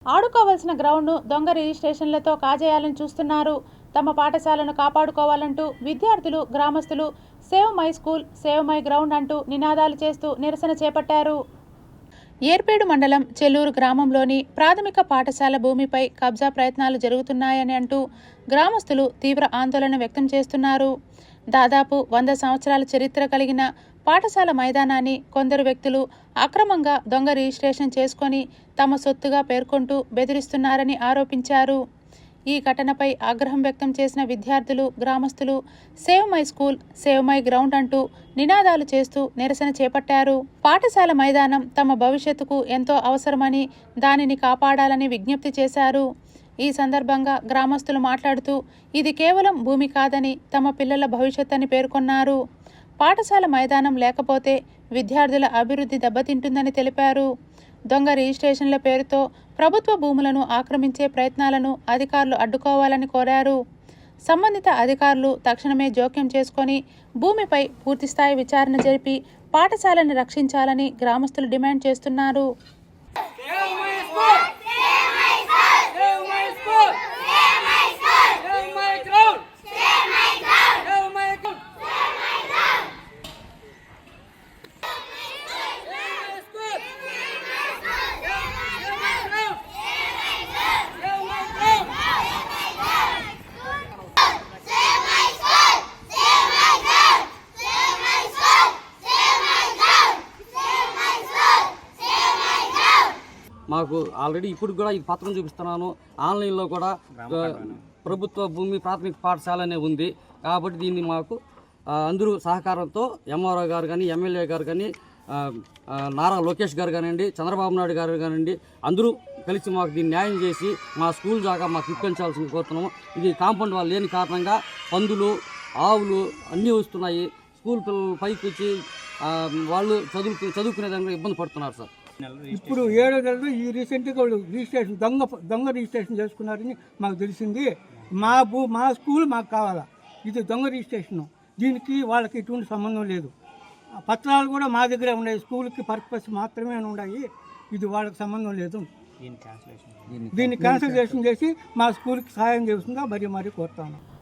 ఆడుకోవాల్సిన గ్రౌండ్ను దొంగ రిజిస్ట్రేషన్లతో కాజేయాలని చూస్తున్నారు. తమ పాఠశాలను కాపాడుకోవాలంటూ విద్యార్థులు, గ్రామస్తులు save my school, save my ground అంటూ నినాదాలు చేస్తూ నిరసన చేపట్టారు. ఏర్పేడు మండలం చెల్లూరు గ్రామంలోని ప్రాథమిక పాఠశాల భూమిపై కబ్జా ప్రయత్నాలు జరుగుతున్నాయని అంటూ గ్రామస్తులు తీవ్ర ఆందోళన వ్యక్తం చేస్తున్నారు. దాదాపు 100 సంవత్సరాల చరిత్ర కలిగిన పాఠశాల మైదానాన్ని కొందరు వ్యక్తులు అక్రమంగా దొంగ రిజిస్ట్రేషన్ చేసుకొని తమ సొత్తుగా పేర్కొంటూ బెదిరిస్తున్నారని ఆరోపించారు. ఈ ఘటనపై ఆగ్రహం వ్యక్తం చేసిన విద్యార్థులు, గ్రామస్తులు save my school, save my ground అంటూ నినాదాలు చేస్తూ నిరసన చేపట్టారు. పాఠశాల మైదానం తమ భవిష్యత్తుకు ఎంతో అవసరమని, దానిని కాపాడాలని విజ్ఞప్తి చేశారు. ఈ సందర్భంగా గ్రామస్తులు మాట్లాడుతూ ఇది కేవలం భూమి కాదని, తమ పిల్లల భవిష్యత్ అని పేర్కొన్నారు. పాఠశాల మైదానం లేకపోతే విద్యార్థుల అభివృద్ధి దెబ్బతింటుందని తెలిపారు. దొంగ రిజిస్ట్రేషన్ల పేరుతో ప్రభుత్వ భూములను ఆక్రమించే ప్రయత్నాలను అధికారులు అడ్డుకోవాలని కోరారు. సంబంధిత అధికారులు తక్షణమే జోక్యం చేసుకొని భూమిపై పూర్తిస్థాయి విచారణ జరిపి పాఠశాలను రక్షించాలని గ్రామస్తులు డిమాండ్ చేస్తున్నారు. మాకు ఆల్రెడీ ఇప్పుడు కూడా ఇది పత్రం చూపిస్తున్నాను. ఆన్లైన్లో కూడా ప్రభుత్వ భూమి ప్రాథమిక పాఠశాల అనే ఉంది. కాబట్టి దీన్ని మాకు అందరూ సహకారంతో ఎంఆర్ఓ గారు కానీ, ఎమ్మెల్యే గారు కానీ, నారా లోకేష్ గారు కానివ్వండి, చంద్రబాబు నాయుడు గారు కానివ్వండి, అందరూ కలిసి మాకు దీన్ని న్యాయం చేసి మా స్కూల్ జాగా మాకు ఇప్పించాల్సింది కోరుతున్నాము. ఇది కాంపౌండ్ వాళ్ళు లేని కారణంగా పందులు, ఆవులు అన్నీ వస్తున్నాయి. స్కూల్ పిల్లలు పైకి వచ్చి వాళ్ళు చదువుకునే దానికి ఇబ్బంది పడుతున్నారు సార్. ఇప్పుడు 7వ నెలలో ఈ రీసెంట్గా వాళ్ళు రిజిస్ట్రేషన్ దొంగ రిజిస్ట్రేషన్ చేసుకున్నారని మాకు తెలిసింది. మా స్కూల్ మాకు కావాలా, ఇది దొంగ రిజిస్ట్రేషన్. దీనికి వాళ్ళకి ఎటువంటి సంబంధం లేదు. పత్రాలు కూడా మా దగ్గరే ఉన్నాయి, స్కూల్కి పర్పస్ మాత్రమే ఉన్నాయి. ఇది వాళ్ళకి సంబంధం లేదు. దీన్ని క్యాన్సిలేషన్ చేసి మా స్కూల్కి సహాయం చేస్తుందా మరీ కోరుతాను.